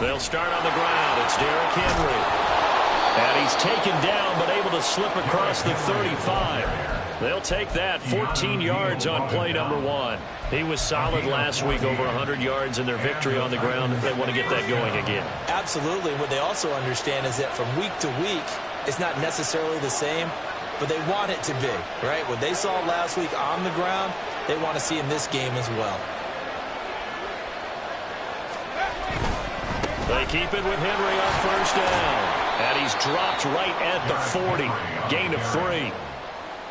They'll start on the ground. It's Derrick Henry. And he's taken down, but able to slip across the 35. They'll take that. 14 yards on play number 1. He was solid last week, over 100 yards in their victory on the ground. They want to get that going again. Absolutely. What they also understand is that from week to week, it's not necessarily the same, but they want it to be, right? What they saw last week on the ground, they want to see in this game as well. They keep it with Henry on first down. And he's dropped right at the 40. Gain of 3.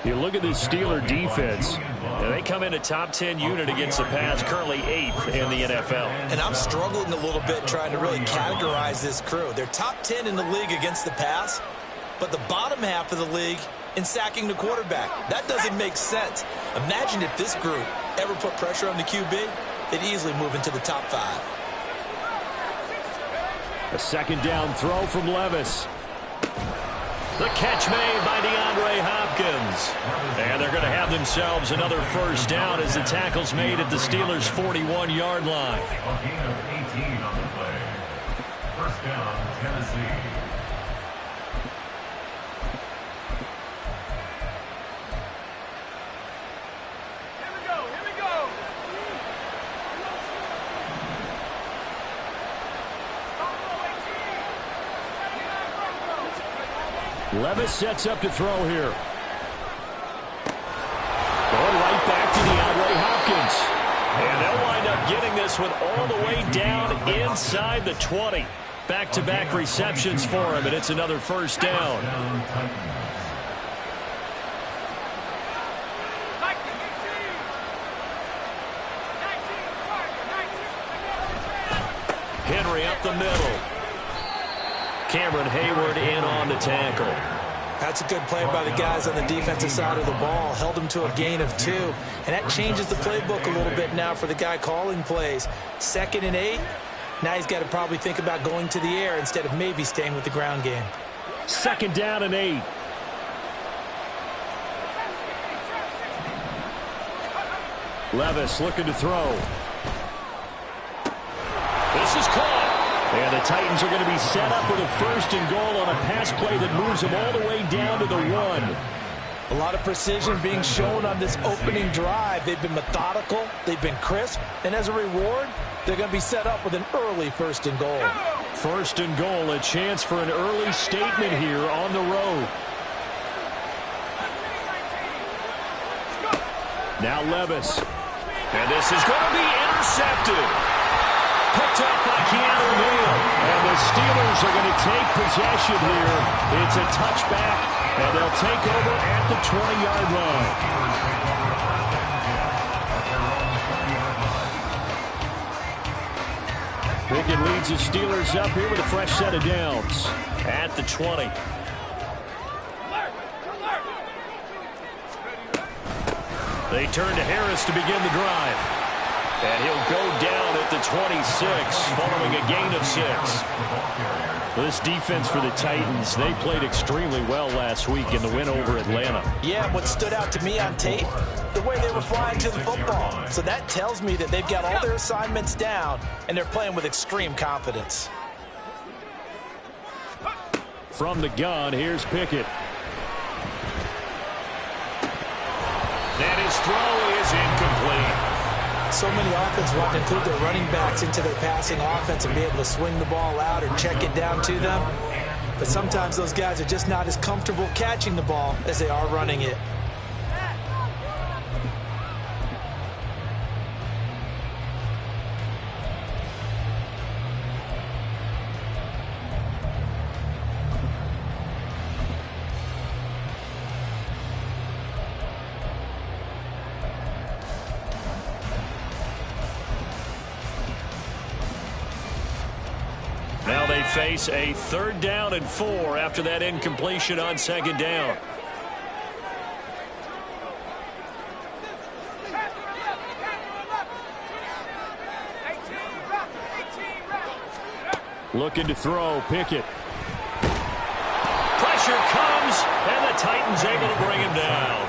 You look at this Steeler defense, and they come in a top 10 unit against the pass, currently 8th in the NFL. And I'm struggling a little bit trying to really categorize this crew. They're top 10 in the league against the pass, but the bottom half of the league in sacking the quarterback. That doesn't make sense. Imagine if this group ever put pressure on the QB, they'd easily move into the top 5. A second down throw from Levis. The catch made by DeAndre Hopkins. And they're going to have themselves another first down as the tackle's made at the Steelers' 41-yard line. A gain of 18 on the play. First down, Tennessee. Levis sets up to throw here. Going right back to DeAndre Hopkins. And they'll wind up getting this one all the way down inside the 20. Back-to-back receptions for him, and it's another first down. Henry up the middle. Cameron Hayward in on the tackle. That's a good play by the guys on the defensive side of the ball. Held him to a gain of 2. And that changes the playbook a little bit now for the guy calling plays. 2nd and 8. Now he's got to probably think about going to the air instead of maybe staying with the ground game. 2nd down and 8. Levis looking to throw. This is caught. And the Titans are going to be set up with a 1st and goal on a pass play that moves them all the way down to the 1. A lot of precision being shown on this opening drive. They've been methodical. They've been crisp. And as a reward, they're going to be set up with an early 1st and goal. 1st and goal, a chance for an early statement here on the road. Now Levis. And this is going to be intercepted. Picked up by Keanu Neal. And the Steelers are going to take possession here. It's a touchback, and they'll take over at the 20-yard line. Pickett leads the Steelers up here with a fresh set of downs at the 20. They turn to Harris to begin the drive. And he'll go down at the 26 following a gain of 6. This defense for the Titans, they played extremely well last week in the win over Atlanta. Yeah, what stood out to me on tape, the way they were flying to the football. So that tells me that they've got all their assignments down, and they're playing with extreme confidence. From the gun, here's Pickett. And his throw is incomplete. So many offenses want to include their running backs into their passing offense and be able to swing the ball out or check it down to them. But sometimes those guys are just not as comfortable catching the ball as they are running it. Now they face a 3rd down and 4 after that incompletion on 2nd down. Looking to throw, Pickett. Pressure comes, and the Titans able to bring him down.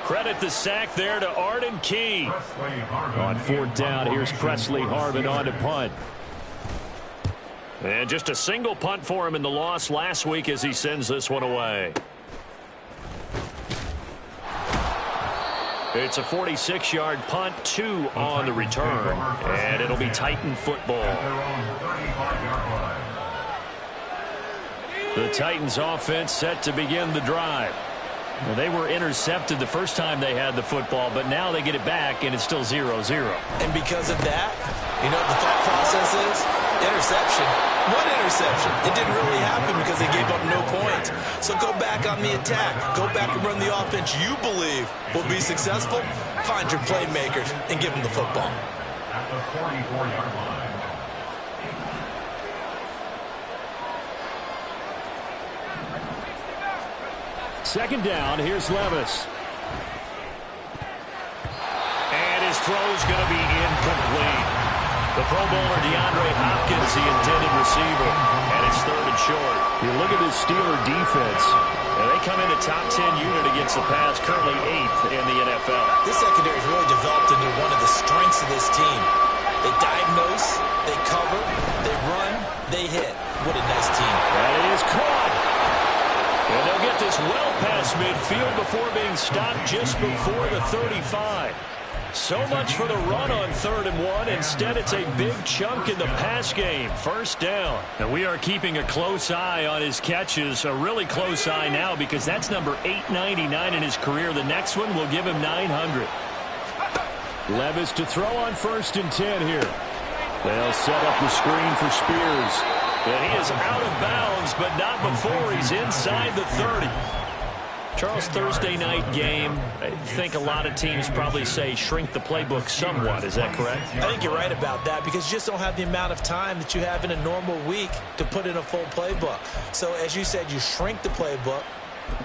Credit the sack there to Arden Key. On 4th down, here's Presley Harvin on to punt. And just a single punt for him in the loss last week as he sends this one away. It's a 46-yard punt, 2 on the return, and it'll be Titan football. The Titans offense set to begin the drive. Well, they were intercepted the first time they had the football, but now they get it back, and it's still 0-0. And because of that, you know what the thought process is? Interception. What interception? It didn't really happen because they gave up no points. So go back on the attack. Go back and run the offense you believe will be successful. Find your playmakers and give them the football. At the 44-yard line. Second down, here's Levis. And his throw's going to be incomplete. The Pro Bowler DeAndre Hopkins, the intended receiver, and it's 3rd and short. You look at this Steeler defense, and they come into top 10 unit against the pass, currently 8th in the NFL. This secondary has really developed into one of the strengths of this team. They diagnose, they cover, they run, they hit. What a nice team. That is caught. And they'll get this well past midfield before being stopped just before the 35. So much for the run on 3rd and 1. Instead, it's a big chunk in the pass game. First down. And we are keeping a close eye on his catches. A really close eye now because that's number 899 in his career. The next one will give him 900. Levis to throw on 1st and 10 here. They'll set up the screen for Spears. And he is out of bounds, but not before he's inside the 30. Charles, Thursday night game, I think a lot of teams probably say shrink the playbook somewhat. Is that correct? I think you're right about that because you just don't have the amount of time that you have in a normal week to put in a full playbook. So, as you said, you shrink the playbook,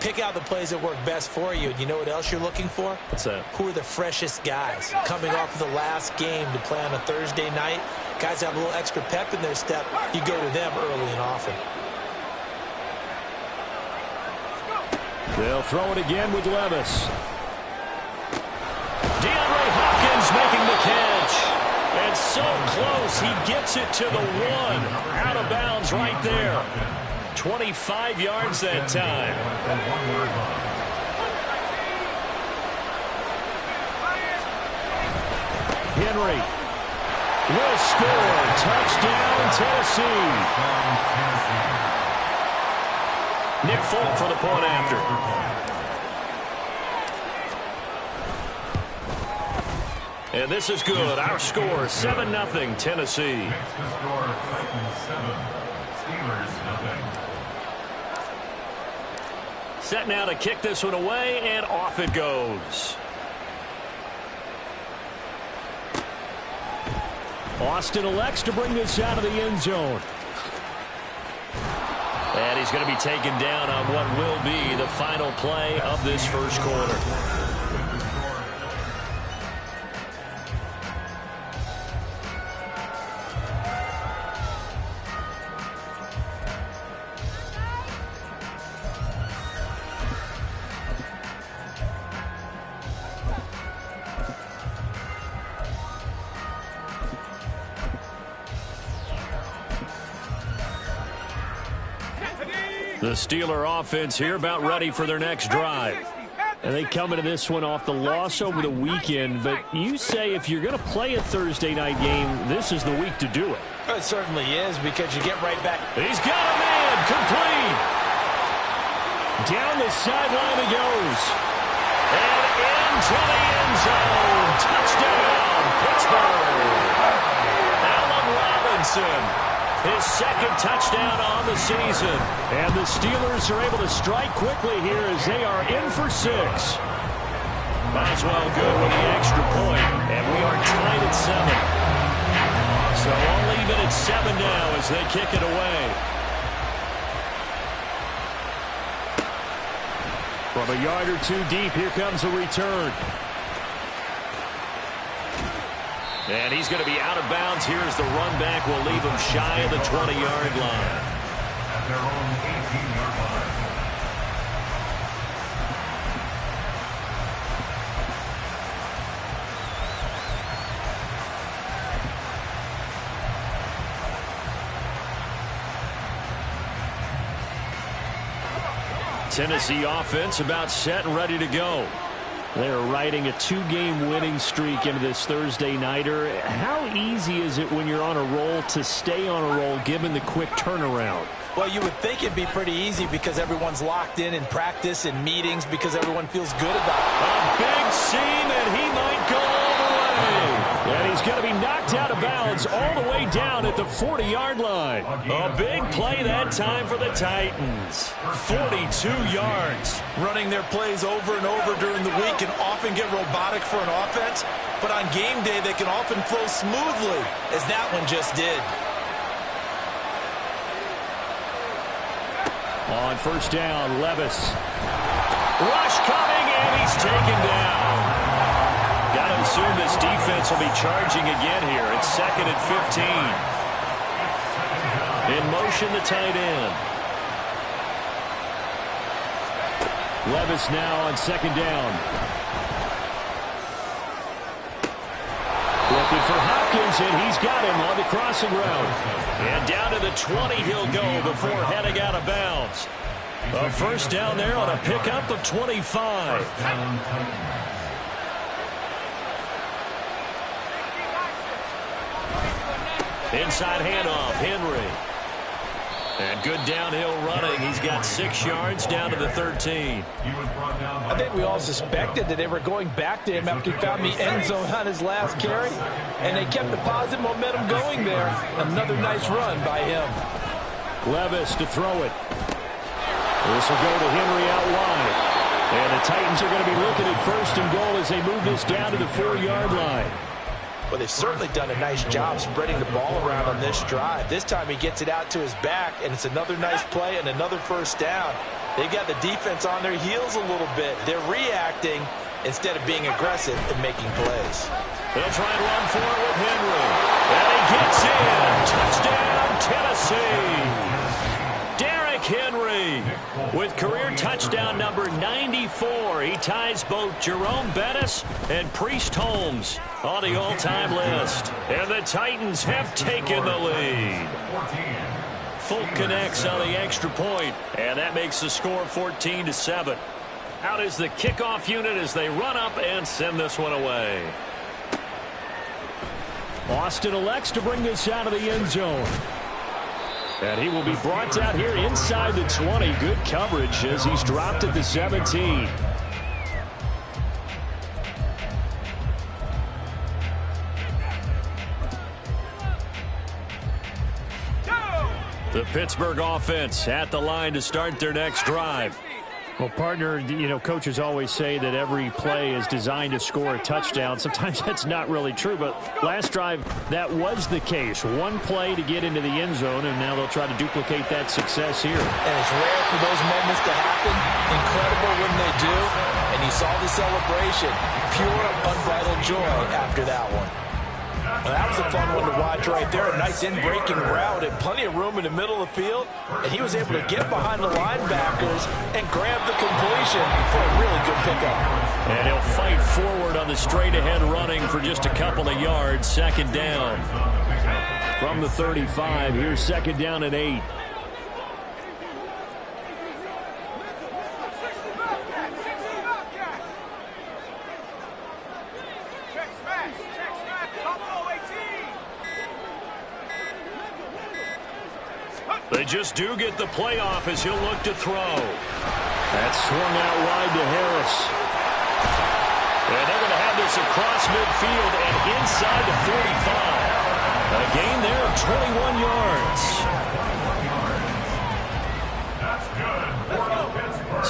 pick out the plays that work best for you. And you know what else you're looking for? What's that? Who are the freshest guys coming off of the last game to play on a Thursday night? Guys have a little extra pep in their step. You go to them early and often. They'll throw it again with Levis. DeAndre Hopkins making the catch. And so close, he gets it to the 1. Out of bounds right there. 25 yards that time. Henry will score. Touchdown, Tennessee. Nick Folk for the point after. And this is good. Our score, 7-0, Tennessee. Next to score, Titans 7, Steelers 0. Set now to kick this one away, and off it goes. Austin elects to bring this out of the end zone. And he's going to be taken down on what will be the final play of this first quarter. The Steeler offense here about ready for their next drive. And they come into this one off the loss over the weekend, but you say if you're going to play a Thursday night game, this is the week to do it. It certainly is because you get right back. He's got a man, complete. Down the sideline he goes. And into the end zone. Touchdown, Pittsburgh. Allen Robinson. His second touchdown on the season. And the Steelers are able to strike quickly here as they are in for 6. Might as well good with the extra point. And we are tied at 7. So all even at 7 now as they kick it away. From a yard or two deep, here comes a return. And he's going to be out of bounds. Here's the run back. Will leave him shy of the 20-yard line. At their own 18-yard line. Tennessee offense about set and ready to go. They're riding a 2-game winning streak into this Thursday nighter. How easy is it when you're on a roll to stay on a roll given the quick turnaround? Well, you would think it'd be pretty easy because everyone's locked in practice and meetings because everyone feels good about it. A big seam, and he might go all the way. And he's going to be knocked out of bounds all the way down at the 40-yard line. A big play that time for the Titans. 42 yards. Running their plays over and over during the week can often get robotic for an offense, but on game day they can often flow smoothly, as that one just did. On first down, Levis. Rush coming, and he's taken down. Got to assume this defense will be charging again here. It's 2nd and 15. In motion, the tight end. Levis now on 2nd down. Looking for Hopkins, and he's got him on the crossing route. And down to the 20 he'll go before heading out of bounds. A first down there on a pickup of 25. Inside handoff, Henry. And good downhill running. He's got 6 yards down to the 13. I think we all suspected that they were going back to him after he found the end zone on his last carry, and they kept the positive momentum going there. Another nice run by him. Levis to throw it. This will go to Henry out wide. And the Titans are going to be looking at 1st and goal as they move this down to the 4-yard line. Well, they've certainly done a nice job spreading the ball around on this drive. This time he gets it out to his back, and it's another nice play and another first down. They've got the defense on their heels a little bit. They're reacting instead of being aggressive and making plays. They'll try and run for it with Henry. And he gets in. Touchdown, Tennessee. Derrick Henry with career touchdown number 94. He ties both Jerome Bettis and Priest Holmes on the all-time list. And the Titans have taken the lead. Folk connects on the extra point, and that makes the score 14-7. Out is the kickoff unit as they run up and send this one away. Austin elects to bring this out of the end zone. And he will be brought down here inside the 20. Good coverage as he's dropped at the 17. The Pittsburgh offense at the line to start their next drive. Well, partner, you know, coaches always say that every play is designed to score a touchdown. Sometimes that's not really true, but last drive, that was the case. One play to get into the end zone, and now they'll try to duplicate that success here. And it's rare for those moments to happen. Incredible when they do. And you saw the celebration. Pure, unbridled joy after that one. Well, that was a fun one to watch right there. A nice in-breaking route and plenty of room in the middle of the field. And he was able to get behind the linebackers and grab the completion for a really good pickup. And he'll fight forward on the straight-ahead running for just a couple of yards. 2nd down. From the 35, here's 2nd down and 8. They just do get the playoff as he'll look to throw. That's swung out wide to Harris. And they're going to have this across midfield and inside the 45. A gain there of 21 yards.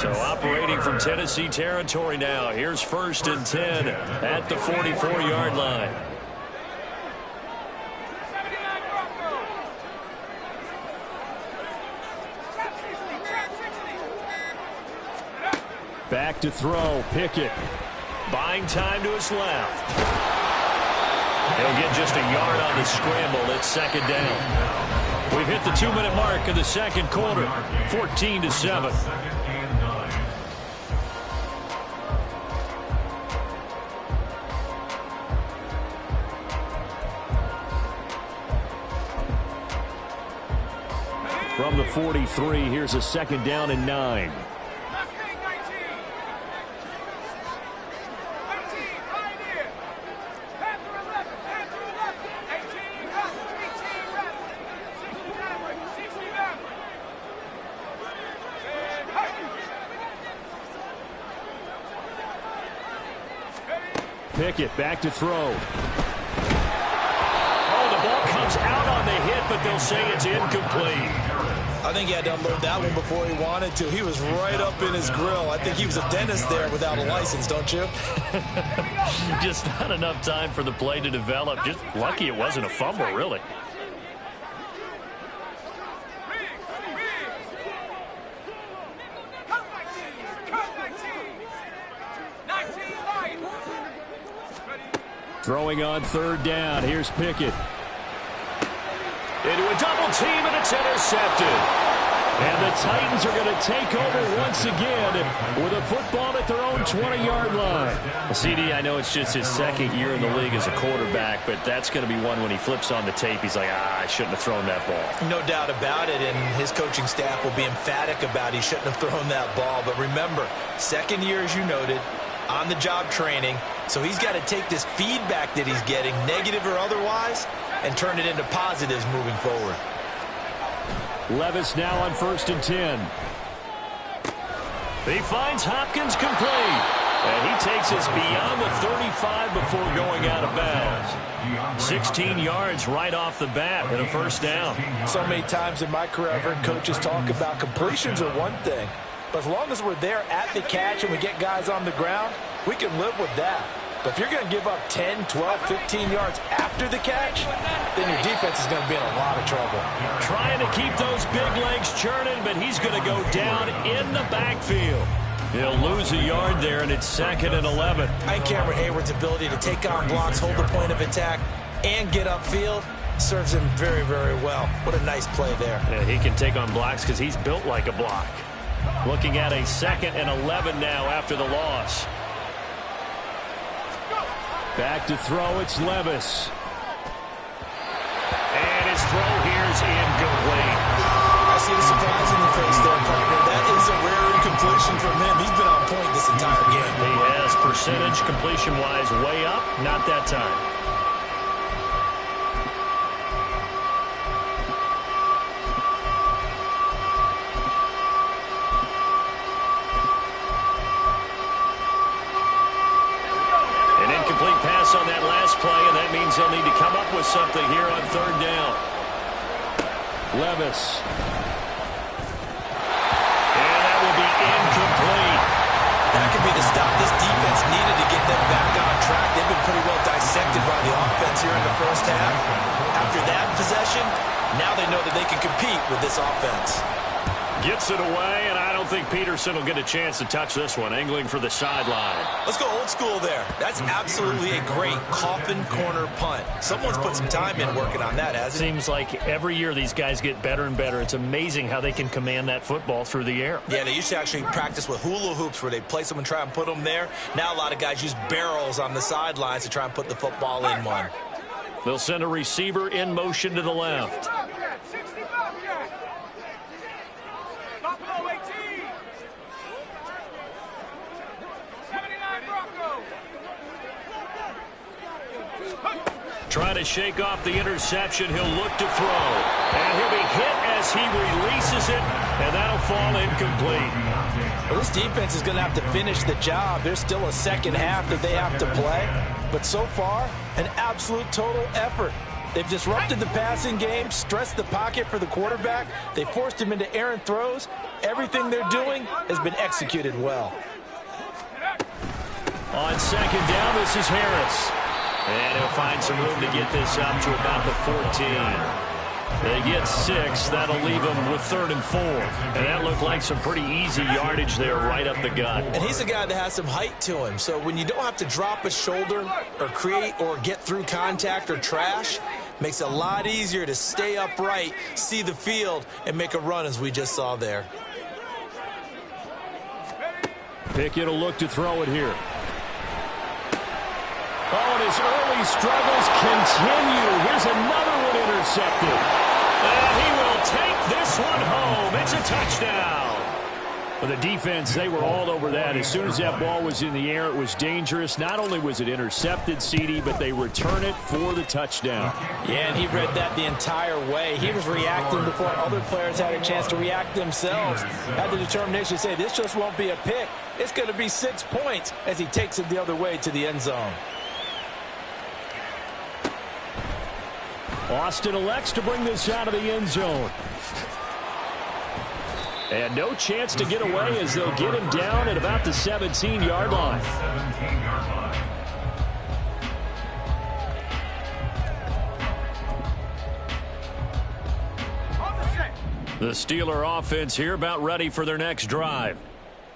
So operating from Tennessee territory now. Here's 1st and 10 at the 44-yard line. Back to throw, Pickett. Buying time to his left. He'll get just a yard on the scramble. It's 2nd down. We've hit the 2-minute mark of the 2nd quarter. 14-7. From the 43, here's a 2nd down and 9. Pickett back to throw. Oh, the ball comes out on the hit, but they'll say it's incomplete. I think he had to unload that one before he wanted to. He was right up in his grill. I think he was a dentist there without a license, don't you? Just not enough time for the play to develop. Just lucky it wasn't a fumble, really. Throwing on third down. Here's Pickett. Into a double team, and it's intercepted. And the Titans are going to take over once again with a football at their own 20-yard line. CD, I know it's just his second year in the league as a quarterback, but that's going to be one when he flips on the tape. He's like, I shouldn't have thrown that ball. No doubt about it, and his coaching staff will be emphatic about he shouldn't have thrown that ball. But remember, second year, as you noted, on-the-job training, so he's got to take this feedback that he's getting, negative or otherwise, and turn it into positives moving forward. Levis now on 1st and 10. He finds Hopkins complete. And he takes us beyond the 35 before going out of bounds. 16 yards right off the bat and a first down. So many times in my career, I've heard coaches talk about completions are one thing. But as long as we're there at the catch and we get guys on the ground, we can live with that. But if you're going to give up 10, 12, 15 yards after the catch, then your defense is going to be in a lot of trouble. Trying to keep those big legs churning, but he's going to go down in the backfield. He'll lose a yard there, and it's 2nd and 11. I think Cameron Hayward's ability to take on blocks, hold the point of attack, and get upfield serves him very, very well. What a nice play there. Yeah, he can take on blocks because he's built like a block. Looking at a 2nd and 11 now after the loss. Back to throw, it's Levis. And his throw here is incomplete. I see the surprise in your face there, partner. That is a rare incompletion from him. He's been on point this entire game. He has percentage completion-wise way up, not that time. On that last play, and that means they'll need to come up with something here on third down. Levis. And that will be incomplete. That could be the stop this defense needed to get them back on track. They've been pretty well dissected by the offense here in the first half. After that possession, now they know that they can compete with this offense. Gets it away, and I don't think Peterson will get a chance to touch this one, angling for the sideline. Let's go old school there. That's absolutely a great coffin corner punt. Someone's put some time in working on that, hasn't it? Seems like every year these guys get better and better. It's amazing how they can command that football through the air. Yeah, they used to actually practice with hula hoops where they place them and try and put them there. Now a lot of guys use barrels on the sidelines to try and put the football in one. They'll send a receiver in motion to the left. Trying to shake off the interception. He'll look to throw. And he'll be hit as he releases it. And that'll fall incomplete. Well, this defense is going to have to finish the job. There's still a second half that they have to play. But so far, an absolute total effort. They've disrupted the passing game, stressed the pocket for the quarterback. They forced him into errant throws. Everything they're doing has been executed well. On second down, this is Harris. And he'll find some room to get this up to about the 14. They get 6. That'll leave them with 3rd and 4. And that looked like some pretty easy yardage there right up the gut. And he's a guy that has some height to him. So when you don't have to drop a shoulder or create or get through contact or trash, makes it a lot easier to stay upright, see the field, and make a run as we just saw there. Pickett will look to throw it here. Oh, and his early struggles continue. Here's another one intercepted. And he will take this one home. It's a touchdown. But the defense, they were all over that. As soon as that ball was in the air, it was dangerous. Not only was it intercepted, CD, but they return it for the touchdown. Yeah, and he read that the entire way. He was reacting before other players had a chance to react themselves. Had the determination to say, this just won't be a pick. It's going to be 6 points as he takes it the other way to the end zone. Austin elects to bring this out of the end zone. And no chance to get away as they'll get him down at about the 17-yard line. 17-yard line. The Steeler offense here about ready for their next drive.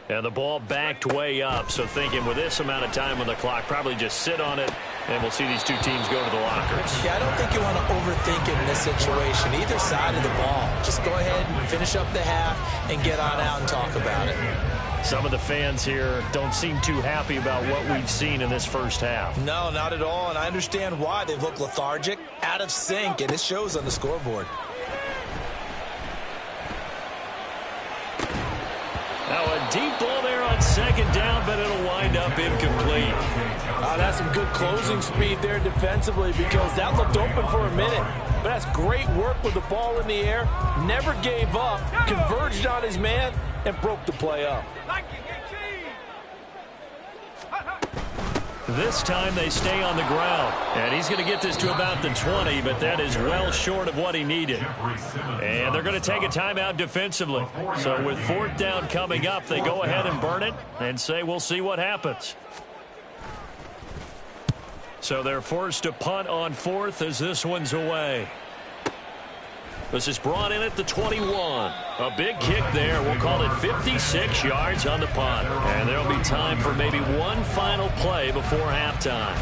And the ball backed way up, so thinking with this amount of time on the clock, probably just sit on it, and we'll see these two teams go to the lockers. Yeah, I don't think you want to overthink it in this situation. Either side of the ball. Just go ahead and finish up the half and get on out and talk about it. Some of the fans here don't seem too happy about what we've seen in this first half. No, not at all, and I understand why. They've looked lethargic, out of sync, and it shows on the scoreboard. Now a deep ball there on second down, but it'll wind up incomplete. That's some good closing speed there defensively because that looked open for a minute. But that's great work with the ball in the air. Never gave up, converged on his man, and broke the play up. This time they stay on the ground. And he's going to get this to about the 20, but that is well short of what he needed. And they're going to take a timeout defensively. So with fourth down coming up, they go ahead and burn it and say we'll see what happens. So they're forced to punt on fourth as this one's away. This is brought in at the 21. A big kick there. We'll call it 56 yards on the punt. And there'll be time for maybe one final play before halftime.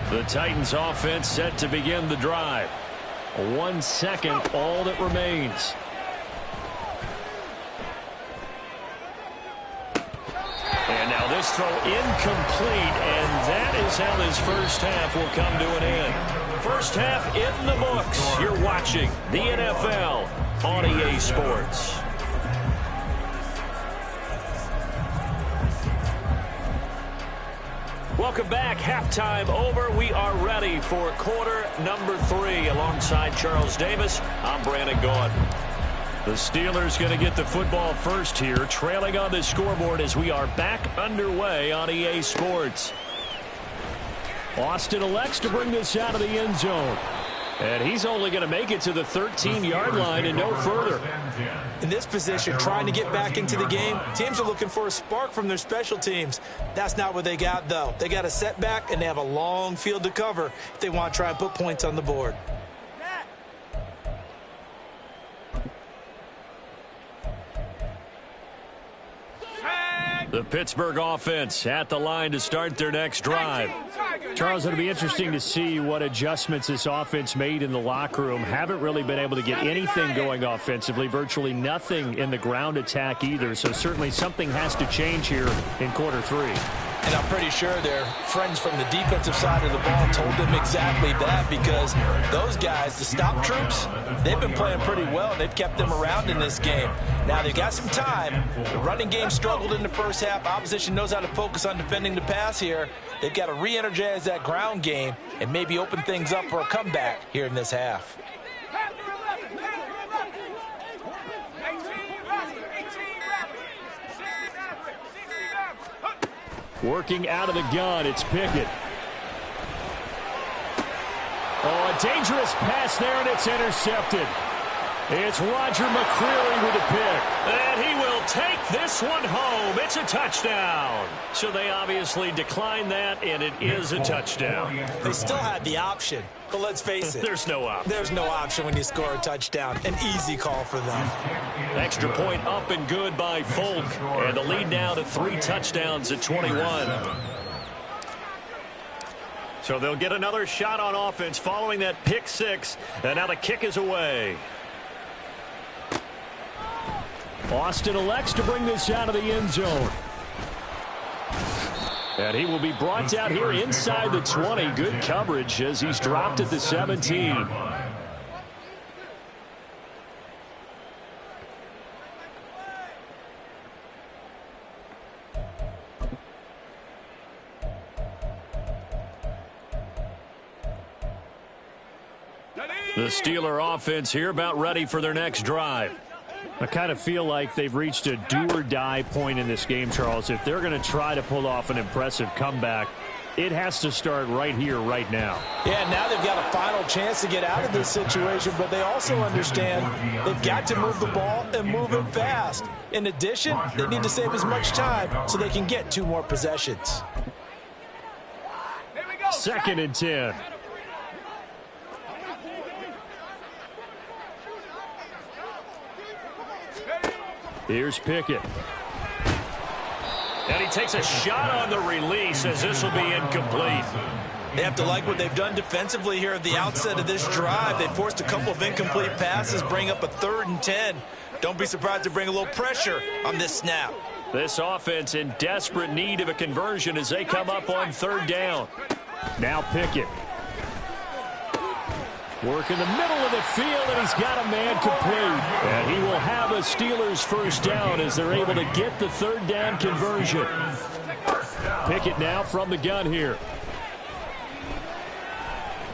The Titans offense set to begin the drive. 1 second, all that remains. And now this throw incomplete, and that is how this first half will come to an end. First half in the books. You're watching the NFL on EA Sports. Welcome back. Halftime over. We are ready for quarter number 3. Alongside Charles Davis, I'm Brandon Gordon. The Steelers going to get the football first here, trailing on the scoreboard as we are back underway on EA Sports. Austin elects to bring this out of the end zone. And he's only going to make it to the 13-yard line and no further. In this position, trying to get back into the game, teams are looking for a spark from their special teams. That's not what they got, though. They got a setback, and they have a long field to cover if they want to try and put points on the board. The Pittsburgh offense at the line to start their next drive. Charles, it'll be interesting to see what adjustments this offense made in the locker room. Haven't really been able to get anything going offensively, virtually nothing in the ground attack either. So certainly something has to change here in quarter 3. And I'm pretty sure their friends from the defensive side of the ball told them exactly that, because those guys, the stop troops, they've been playing pretty well, and they've kept them around in this game. Now, they've got some time. The running game struggled in the first half. Opposition knows how to focus on defending the pass here. They've got to re-energize that ground game and maybe open things up for a comeback here in this half. Working out of the gun, it's Pickett. Oh, a dangerous pass there, and it's intercepted. It's Roger McCreary with a pick. And he will take this one home. It's a touchdown. So they obviously declined that, and it is a touchdown. They still had the option, but let's face it. There's no option. There's no option when you score a touchdown. An easy call for them. Extra point up and good by Folk. And the lead now to 3 touchdowns at 21. So they'll get another shot on offense following that pick 6. And now the kick is away. Austin elects to bring this out of the end zone. And he will be brought down here inside the 20. Good coverage as he's dropped at the 17. The Steeler offense here about ready for their next drive. I kind of feel like they've reached a do-or-die point in this game, Charles. If they're going to try to pull off an impressive comeback, it has to start right here, right now. Yeah, now they've got a final chance to get out of this situation, but they also understand they've got to move the ball and move it fast. In addition, they need to save as much time so they can get 2 more possessions. 2nd and 10. Here's Pickett. And he takes a shot on the release as this will be incomplete. They have to like what they've done defensively here at the outset of this drive. They forced a couple of incomplete passes, bring up a 3rd and 10. Don't be surprised to bring a little pressure on this snap. This offense in desperate need of a conversion as they come up on 3rd down. Now Pickett. Work in the middle of the field, and he's got a man complete. And he will have a Steelers 1st down as they're able to get the 3rd down conversion. Pickett now from the gun here.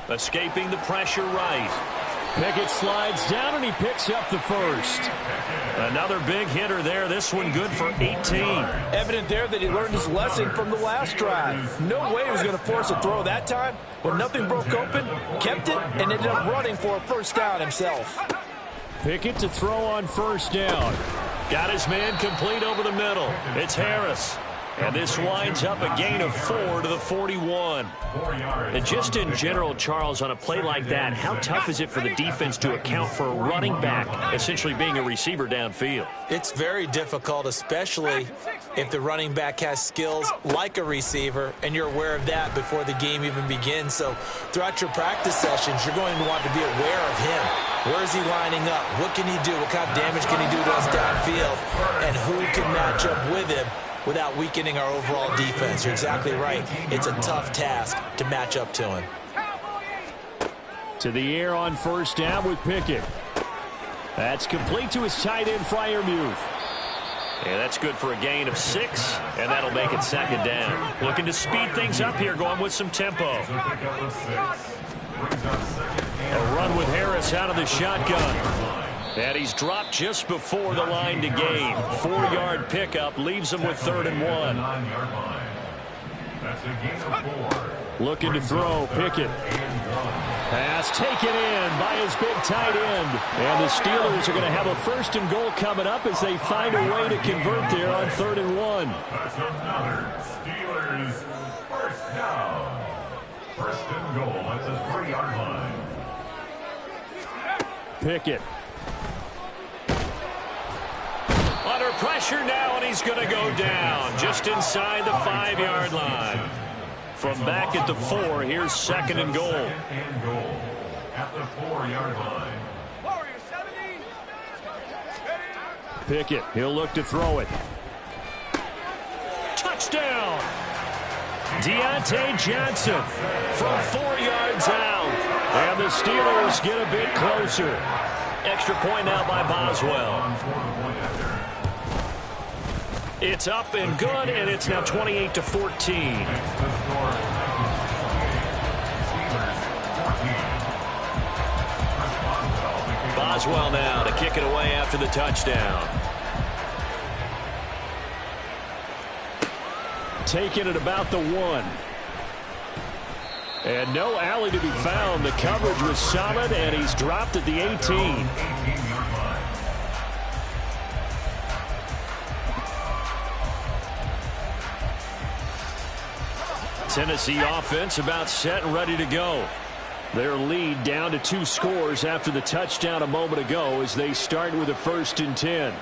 Escaping the pressure right. Pickett slides down, and he picks up the 1st. Another big hitter there. This one good for 18. Evident there that he learned his lesson from the last drive. No way he was going to force a throw that time. When nothing broke open, kept it, and ended up running for a 1st down himself. Pickett to throw on 1st down. Got his man complete over the middle. It's Harris. And this winds up a gain of 4 to the 41. And just in general, Charles, on a play like that, how tough is it for the defense to account for a running back essentially being a receiver downfield? It's very difficult, especially if the running back has skills like a receiver, and you're aware of that before the game even begins. So throughout your practice sessions, you're going to want to be aware of him. Where is he lining up? What can he do? What kind of damage can he do to us downfield? And who can match up with him without weakening our overall defense? You're exactly right. It's a tough task to match up to him. To the air on 1st down with Pickett. That's complete to his tight end, Freiermuth. Yeah, that's good for a gain of 6, and that'll make it 2nd down. Looking to speed things up here, going with some tempo. A run with Harris out of the shotgun. And he's dropped just before the line to gain. 4-yard pickup leaves him with 3rd and 1. Looking to throw, Pickett. Pass taken in by his big tight end. And the Steelers are going to have a 1st and goal coming up as they find a way to convert there on 3rd and 1. That's another Steelers 1st down. 1st and goal at the 3-yard line. Pickett. Under pressure now, and he's going to go down just inside the 5-yard line. From back at the 4, here's 2nd and goal. 2nd and goal at the 4-yard line. Pickett, he'll look to throw it. Touchdown! Deontay Johnson from 4 yards out. And the Steelers get a bit closer. Extra point now by Boswell. It's up and good, and it's now 28 to 14. Boswell now to kick it away after the touchdown. Taking it about the 1. And no alley to be found. The coverage was solid, and he's dropped at the 18. Tennessee offense about set and ready to go. Their lead down to 2 scores after the touchdown a moment ago as they start with a 1st and 10.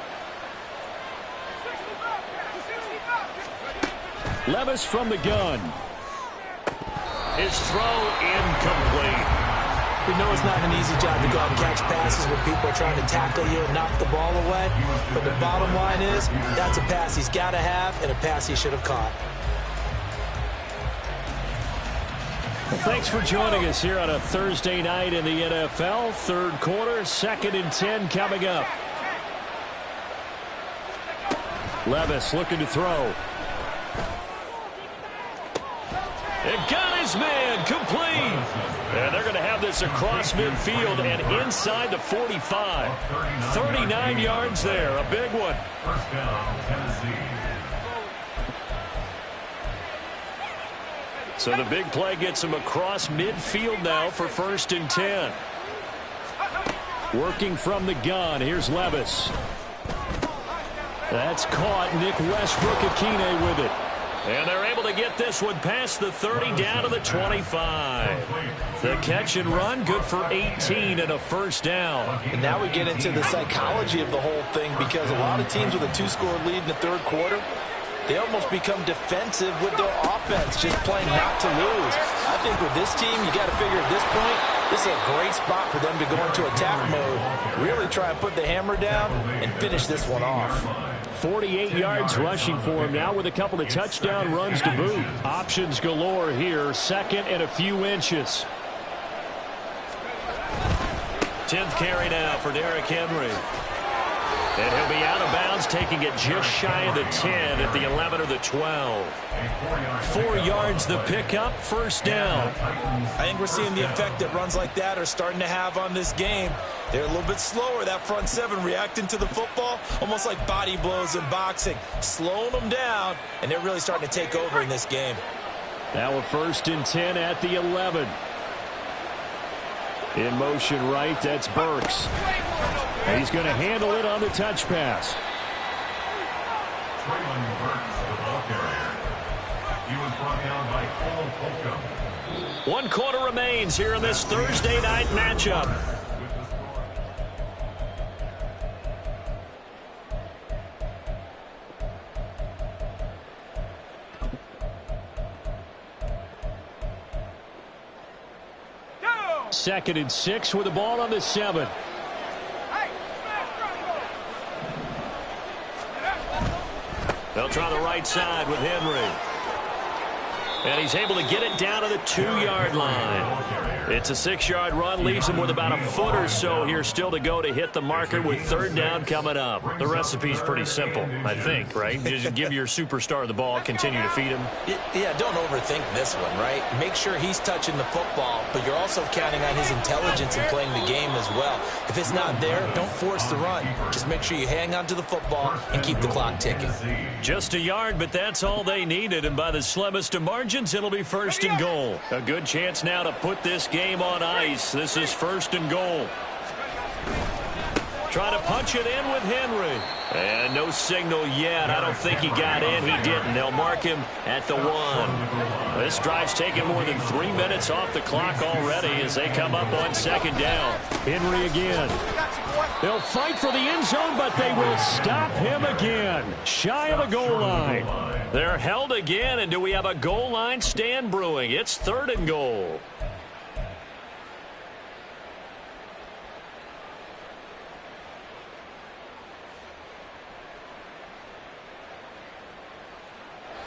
Levis from the gun. His throw incomplete. We know it's not an easy job to go out and catch passes when people are trying to tackle you and knock the ball away. But the bottom line is that's a pass he's got to have and a pass he should have caught. Well, thanks for joining us here on a Thursday night in the NFL. 3rd quarter, 2nd and 10 coming up. Levis looking to throw. It got his man complete. And they're going to have this across midfield and inside the 45. 39 yards there, a big one. First down, Tennessee. So the big play gets him across midfield now for 1st and 10. Working from the gun, here's Levis. That's caught. Nick Westbrook-Akine with it. And they're able to get this one past the 30 down to the 25. The catch and run, good for 18 and a first down. And now we get into the psychology of the whole thing, because a lot of teams with a 2-score lead in the third quarter, they almost become defensive with their offense, just playing not to lose. I think with this team, you got to figure at this point, this is a great spot for them to go into attack mode, really try and put the hammer down and finish this one off. 48 yards rushing for him now with a couple of touchdown runs to boot. Options galore here, 2nd and a few inches. 10th carry now for Derrick Henry. And he'll be out of bounds, taking it just shy of the 10 at the 11 or the 12. 4 yards the pickup, first down. I think we're seeing the effect that runs like that are starting to have on this game. They're a little bit slower, that front 7, reacting to the football, almost like body blows in boxing, slowing them down, and they're really starting to take over in this game. Now a 1st and 10 at the 11. In motion right, that's Burks. And he's going to handle it on the touch pass. Traylon Burks, the ball carrier. He was brought down by Cole Holcomb. 1 quarter remains here in this Thursday night matchup. Second and 6 with the ball on the 7. They'll try the right side with Henry. And he's able to get it down to the 2-yard line. It's a 6-yard run, leaves him with about a foot or so here still to go to hit the marker with 3rd down coming up. The recipe's pretty simple, I think, right? Just give your superstar the ball, continue to feed him. Yeah, don't overthink this one, right? Make sure he's touching the football, but you're also counting on his intelligence in playing the game as well. If it's not there, don't force the run. Just make sure you hang on to the football and keep the clock ticking. Just a yard, but that's all they needed, and by the slimmest of margins, it'll be 1st and goal. A good chance now to put this game on ice. This is 1st and goal. Trying to punch it in with Henry. And no signal yet. I don't think he got in. He didn't. They'll mark him at the 1. This drive's taken more than 3 minutes off the clock already as they come up on 2nd down. Henry again. They'll fight for the end zone, but they will stop him again. Shy of the goal line. They're held again, and do we have a goal line stand brewing? It's 3rd and goal.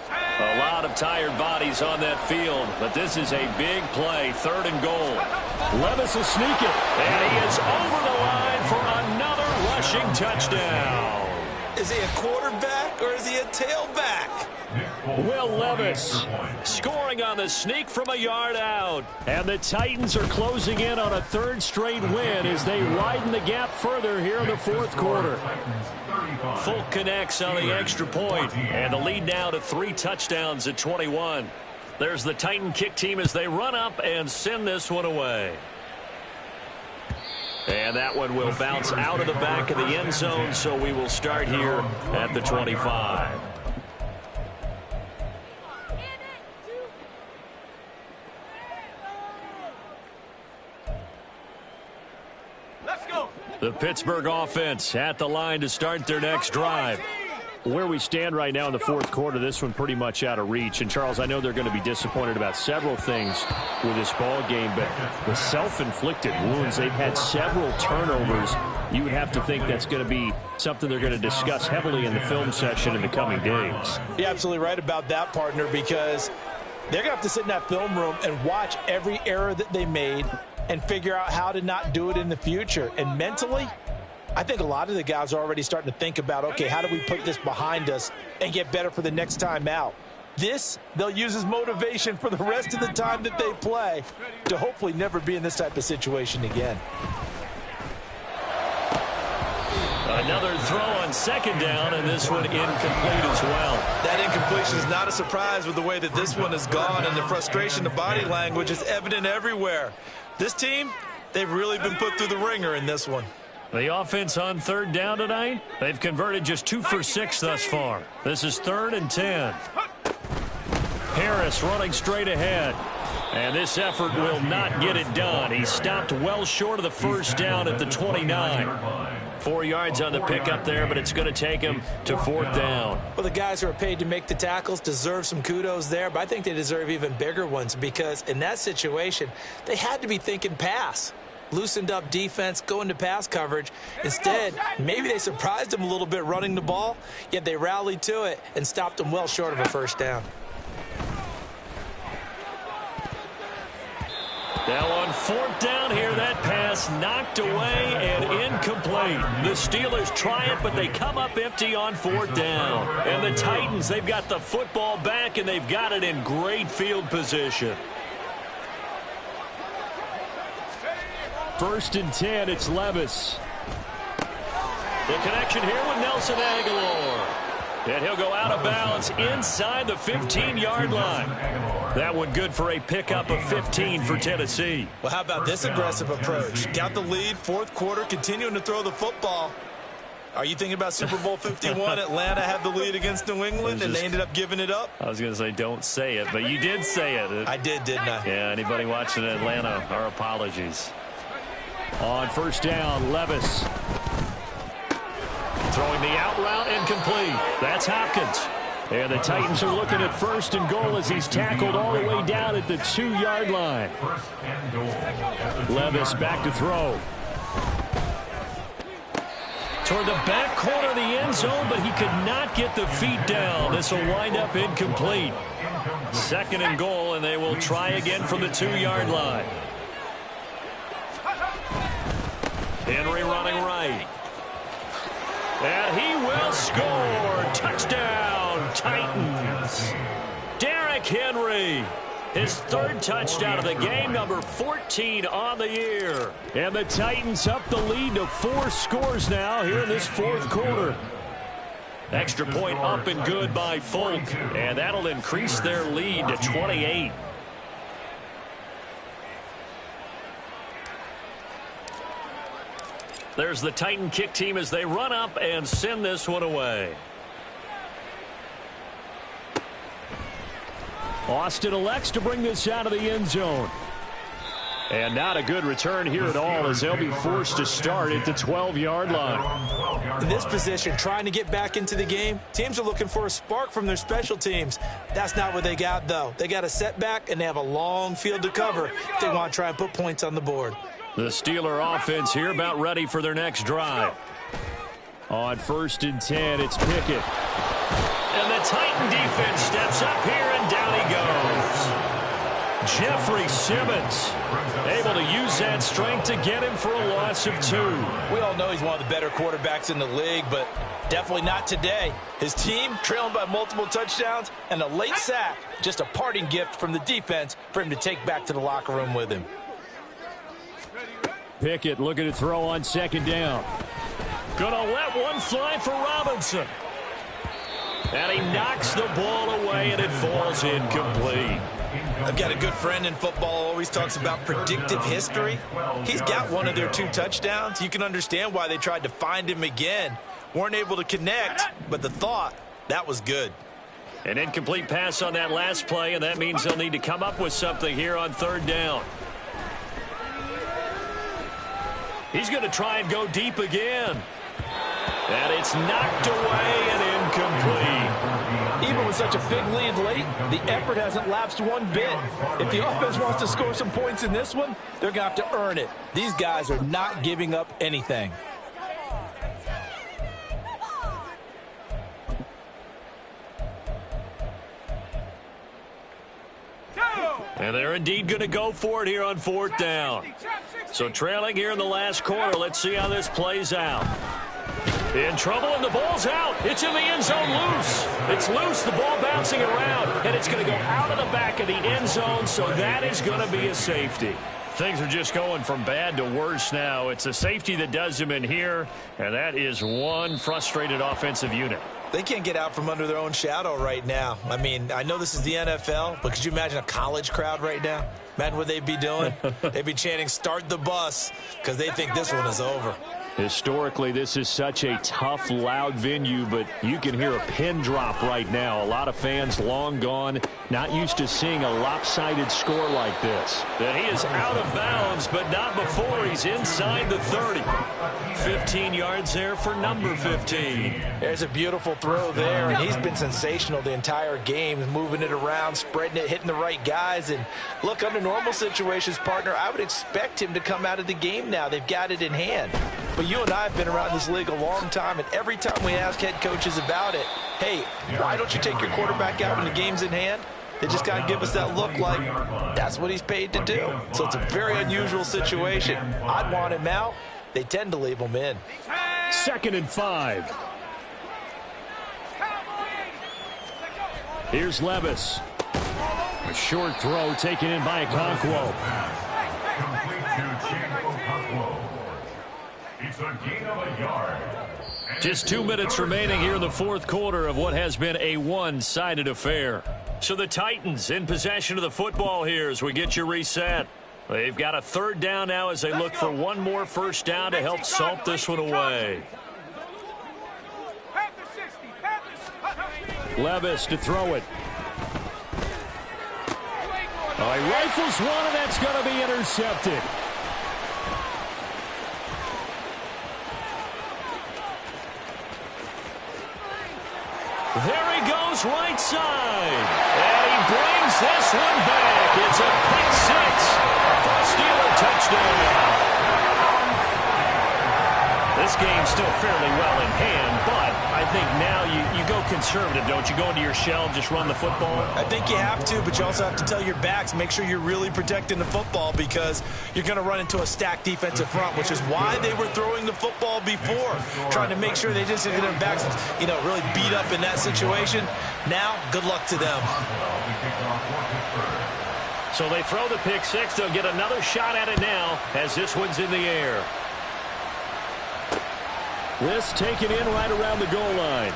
A lot of tired bodies on that field, but this is a big play, 3rd and goal. Levis will sneak it, and he is over the line for another rushing touchdown. Is he a quarterback or is he a tailback? Will Levis scoring on the sneak from a yard out. And the Titans are closing in on a 3rd straight win as they widen the gap further here in the 4th quarter. Folk connects on the extra point, and the lead now to 3 touchdowns at 21. There's the Titan kick team as they run up and send this one away. And that one will bounce out of the back of the end zone, so we will start here at the 25. The Pittsburgh offense at the line to start their next drive. Where we stand right now in the 4th quarter, this one pretty much out of reach. And, Charles, I know they're going to be disappointed about several things with this ball game, but the self-inflicted wounds, they've had several turnovers. You would have to think that's going to be something they're going to discuss heavily in the film session in the coming days. You're absolutely right about that, partner, because they're going to have to sit in that film room and watch every error that they made and figure out how to not do it in the future. And mentally, I think a lot of the guys are already starting to think about, okay, how do we put this behind us and get better for the next time out? This, they'll use as motivation for the rest of the time that they play to hopefully never be in this type of situation again. Another throw on second down, and this one incomplete as well. That incompletion is not a surprise with the way that this one has gone, and the frustration, the body language is evident everywhere. This team, they've really been put through the ringer in this one. The offense on third down tonight, they've converted just 2 for 6 thus far. This is 3rd and 10. Harris running straight ahead. And this effort will not get it done. He stopped well short of the first down at the 29. 4 yards on the pickup there, but it's going to take him to 4th down. Well, the guys who are paid to make the tackles deserve some kudos there, but I think they deserve even bigger ones because in that situation, they had to be thinking pass. Loosened up defense, going to pass coverage. Instead, maybe they surprised him a little bit running the ball, yet they rallied to it and stopped him well short of a first down. Now on 4th down here, that pass knocked away and incomplete. The Steelers try it, but they come up empty on 4th down. And the Titans, they've got the football back, and they've got it in great field position. 1st and 10, it's Levis. The connection here with Nelson Aguilar. And he'll go out of bounds inside the 15-yard line. That one good for a pickup of 15 for Tennessee. Well, how about this aggressive approach? Got the lead, 4th quarter, continuing to throw the football. Are you thinking about Super Bowl 51? Atlanta had the lead against New England, and they ended up giving it up? I was going to say don't say it, but you did say it. I did, didn't I? Yeah, anybody watching Atlanta, our apologies. On 1st down, Levis. Throwing the out route incomplete. That's Hopkins. And the Titans are looking at 1st and goal as he's tackled all the way down at the 2-yard line. Levis back to throw. Toward the back corner of the end zone, but he could not get the feet down. This will wind up incomplete. 2nd and goal, and they will try again from the 2-yard line. Henry running right. And he will score. Touchdown, Titans. Derrick Henry, his 3rd touchdown of the game, number 14 on the year. And the Titans up the lead to 4 scores now here in this 4th quarter. Extra point up and good by Folk, and that'll increase their lead to 28. There's the Titan kick team as they run up and send this one away. Austin elects to bring this out of the end zone. And not a good return here at all as they'll be forced to start at the 12-yard line. In this position, trying to get back into the game, teams are looking for a spark from their special teams. That's not what they got, though. They got a setback, and they have a long field to cover if they want to try and put points on the board. The Steeler offense here about ready for their next drive. On 1st and 10, it's Pickett. And the Titan defense steps up here, and down he goes. Jeffrey Simmons able to use that strength to get him for a loss of 2. We all know he's one of the better quarterbacks in the league, but definitely not today. His team trailing by multiple touchdowns and a late sack, just a parting gift from the defense for him to take back to the locker room with him. Pickett looking to throw on 2nd down. Gonna let one fly for Robinson. And he knocks the ball away, and it falls incomplete. I've got a good friend in football, always talks about predictive history. He's got one of their 2 touchdowns. You can understand why they tried to find him again. Weren't able to connect, but the thought, that was good. An incomplete pass on that last play, and that means they'll need to come up with something here on 3rd down. He's going to try and go deep again. And it's knocked away and incomplete. Even with such a big lead late, the effort hasn't lapsed one bit. If the offense wants to score some points in this one, they're going to have to earn it. These guys are not giving up anything. And they're indeed going to go for it here on 4th down. So trailing here in the last quarter, let's see how this plays out. In trouble, and the ball's out. It's in the end zone loose. It's loose, the ball bouncing around. and it's going to go out of the back of the end zone, so that is going to be a safety. Things are just going from bad to worse now. It's a safety that does them in here, and that is one frustrated offensive unit. They can't get out from under their own shadow right now. I mean, I know this is the NFL, but could you imagine a college crowd right now? Imagine what they'd be doing. They'd be chanting, "Start the bus," because they think this one is over. Historically, this is such a tough, loud venue, but you can hear a pin drop right now. A lot of fans long gone, not used to seeing a lopsided score like this. And he is out of bounds, but not before he's inside the 30. 15 yards there for number 15. There's a beautiful throw there, and he's been sensational the entire game, moving it around, spreading it, hitting the right guys. And look, under normal situations, partner, I would expect him to come out of the game now. They've got it in hand. But you and I have been around this league a long time, and every time we ask head coaches about it, hey, why don't you take your quarterback out when the game's in hand? They just got to give us that look like that's what he's paid to do. So it's a very unusual situation. I'd want him out. They tend to leave him in. 2nd and 5. Here's Levis. A short throw taken in by Okonkwo. Complete to Okonkwo. It's a gain of a yard. Just 2 minutes remaining here in the fourth quarter of what has been a one-sided affair. So the Titans in possession of the football here as we get you reset. They've got a 3rd down now as they look for one more first down to help salt this one away. Levis to throw it. Oh, he rifles one, and that's going to be intercepted. There he goes, right side. And he brings this one back. It's a pick 6 for a Steeler touchdown. This game's still fairly well in hand, but I think now you go conservative, don't you? Go into your shell, just run the football? I think you have to, but you also have to tell your backs, make sure you're really protecting the football because you're going to run into a stacked defensive front, which is why they were throwing the football before, trying to make sure they just get their backs, really beat up in that situation. Now, good luck to them. So they throw the pick 6. They'll get another shot at it now as this one's in the air. This taken in right around the goal line.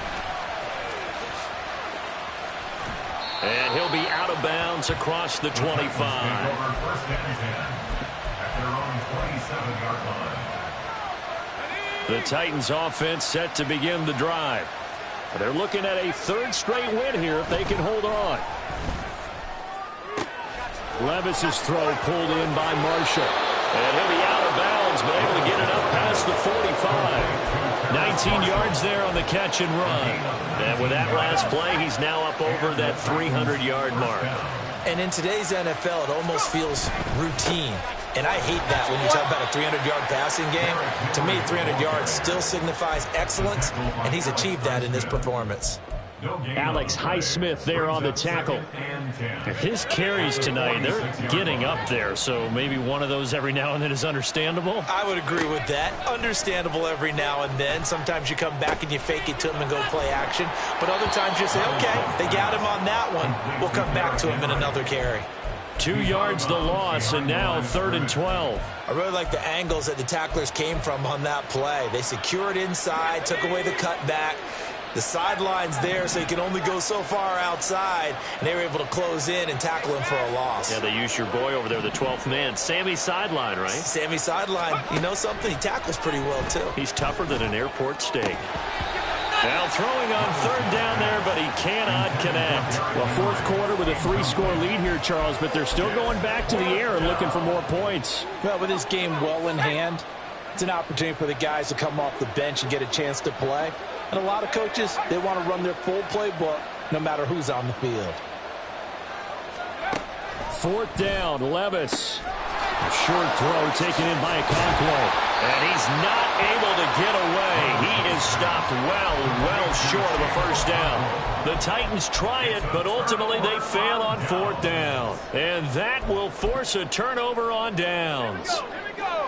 And he'll be out of bounds across the 25. The Titans offense set to begin the drive. They're looking at a 3rd straight win here if they can hold on. Levis's throw pulled in by Marshall. And he'll be out of bounds, but able to get it up past the 45. 19 yards there on the catch and run. And with that last play, he's now up over that 300-yard mark. And in today's NFL, it almost feels routine. And I hate that when you talk about a 300-yard passing game. To me, 300 yards still signifies excellence, and he's achieved that in this performance. Alex Highsmith there on the tackle. His carries tonight, they're getting up there, so maybe one of those every now and then is understandable. I would agree with that. Understandable every now and then. Sometimes you come back and you fake it to him and go play action. But other times you say, okay, they got him on that one. We'll come back to him in another carry. 2 yards the loss, and now 3rd and 12. I really like the angles that the tacklers came from on that play. They secured inside, took away the cutback. The sideline's there, so you can only go so far outside, and they were able to close in and tackle him for a loss. Yeah, they used your boy over there, the 12th man, Sammy Sideline, right? Sammy Sideline. You know something? He tackles pretty well, too. He's tougher than an airport steak. Now throwing on 3rd down there, but he cannot connect. Well, fourth quarter with a 3-score lead here, Charles, but they're still going back to the air and looking for more points. Well, with this game well in hand, it's an opportunity for the guys to come off the bench and get a chance to play. And a lot of coaches, they want to run their full playbook no matter who's on the field. 4th down, Levis. A short throw taken in by Okonkwo. And he's not able to get away. He is stopped well short of a first down. The Titans try it, but ultimately they fail on 4th down. And that will force a turnover on downs.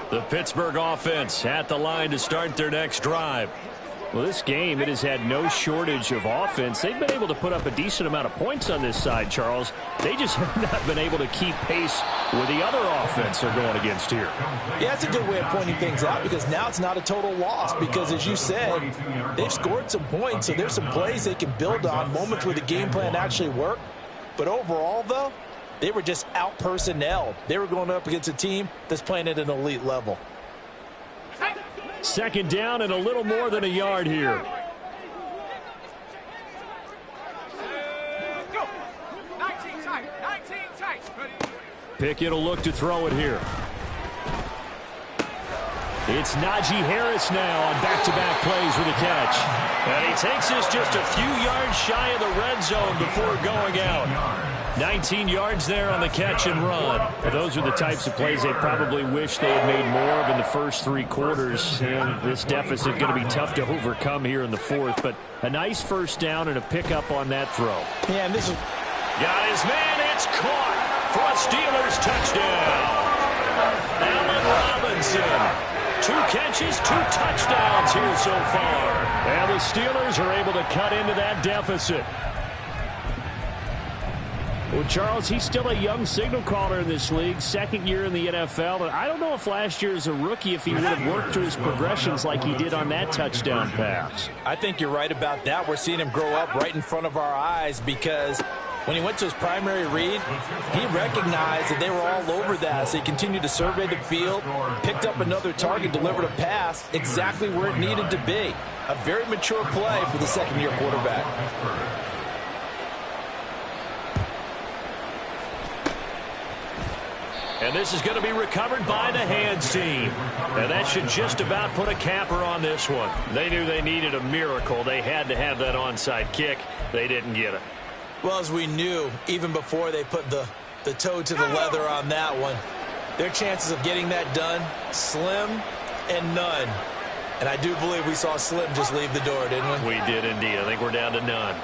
The Pittsburgh offense at the line to start their next drive. Well, this game, it has had no shortage of offense. They've been able to put up a decent amount of points on this side, Charles. They just have not been able to keep pace with the other offense they're going against here. Yeah, that's a good way of pointing things out because now it's not a total loss because, as you said, they've scored some points, so there's some plays they can build on, moments where the game plan actually worked. But overall, though, they were just out-personnelled. They were going up against a team that's playing at an elite level. Second down and a little more than a yard here. Pickett will look to throw it here. It's Najee Harris now on back-to-back plays with a catch. And he takes this just a few yards shy of the red zone before going out. 19 yards there on the catch and run. Those are the types of plays they probably wish they had made more of in the first 3 quarters. And this deficit going to be tough to overcome here in the fourth. But a nice first down and a pickup on that throw. Yeah, and this is... Got his man. It's caught for a Steelers touchdown. Allen Robinson. 2 catches, 2 touchdowns here so far. And the Steelers are able to cut into that deficit. Well, Charles, he's still a young signal caller in this league, second year in the NFL. And I don't know if last year as a rookie, if he would have worked through his progressions like he did on that touchdown pass. I think you're right about that. We're seeing him grow up right in front of our eyes because when he went to his primary read, he recognized that they were all over that. So he continued to survey the field, picked up another target, delivered a pass exactly where it needed to be. A very mature play for the second-year quarterback. And this is going to be recovered by the hands team. And that should just about put a capper on this one. They knew they needed a miracle. They had to have that onside kick. They didn't get it. Well, as we knew, even before they put the toe to the leather on that one, their chances of getting that done, slim and none. And I do believe we saw Slim just leave the door, didn't we? We did indeed. I think we're down to none.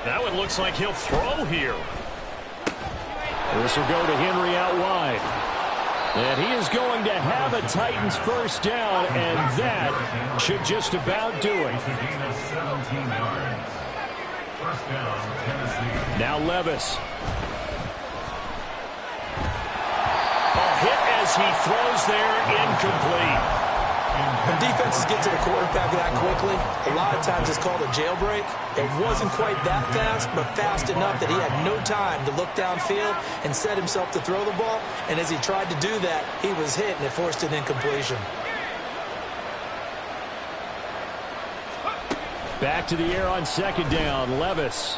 That one looks like he'll throw here. This will go to Henry out wide. And he is going to have a Titans first down, and that should just about do it. Now Levis. A hit as he throws there, incomplete. When defenses get to the quarterback that quickly, a lot of times it's called a jailbreak. It wasn't quite that fast, but fast enough that he had no time to look downfield and set himself to throw the ball. And as he tried to do that, he was hit, and it forced an incompletion. Back to the air on second down. Levis.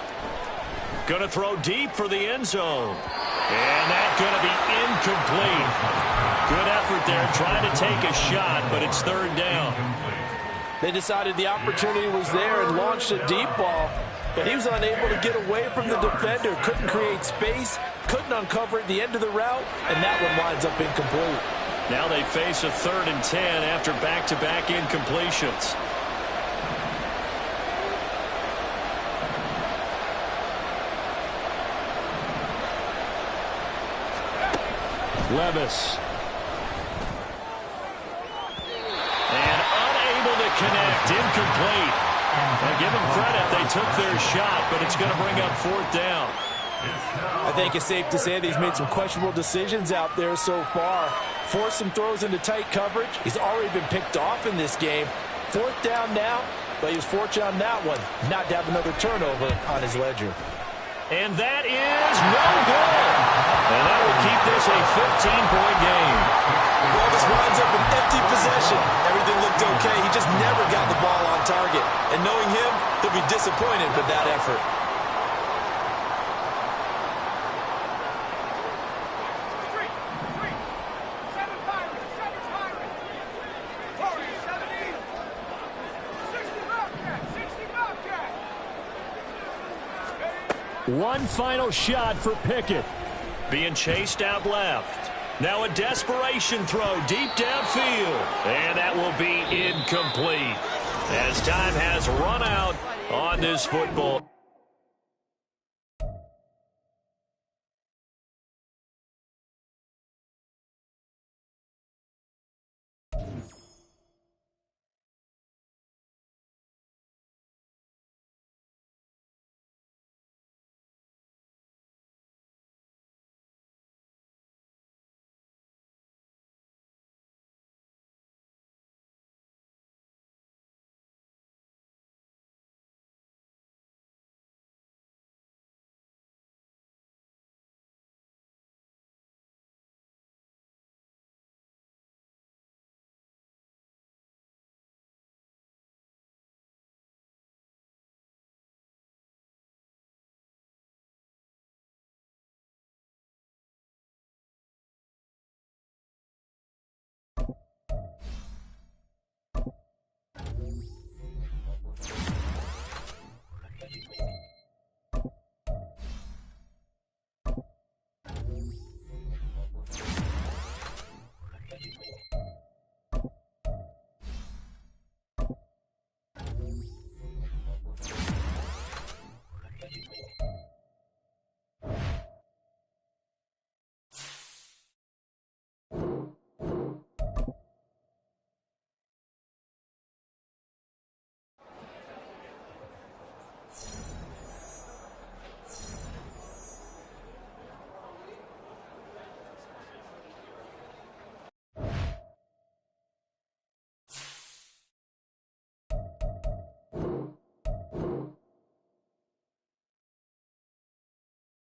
Going to throw deep for the end zone. And that's going to be incomplete. Good effort there trying to take a shot, but it's third down. They decided the opportunity was there and launched a deep ball, but he was unable to get away from the defender, couldn't create space, couldn't uncover at the end of the route, and that one winds up incomplete. Now they face a 3rd and 10 after back-to-back incompletions. Levis. And unable to connect, incomplete. And give them credit, they took their shot, but it's going to bring up 4th down. I think it's safe to say that he's made some questionable decisions out there so far. Forced some throws into tight coverage. He's already been picked off in this game. 4th down now, but he was fortunate on that one, not to have another turnover on his ledger. And that is no good. And that will keep this a 15-point game. Well, this winds up an empty possession. Everything looked okay. He just never got the ball on target. And knowing him, he'll be disappointed with that effort. One final shot for Pickett. Being chased out left. Now a desperation throw deep downfield. And that will be incomplete as time has run out on this football.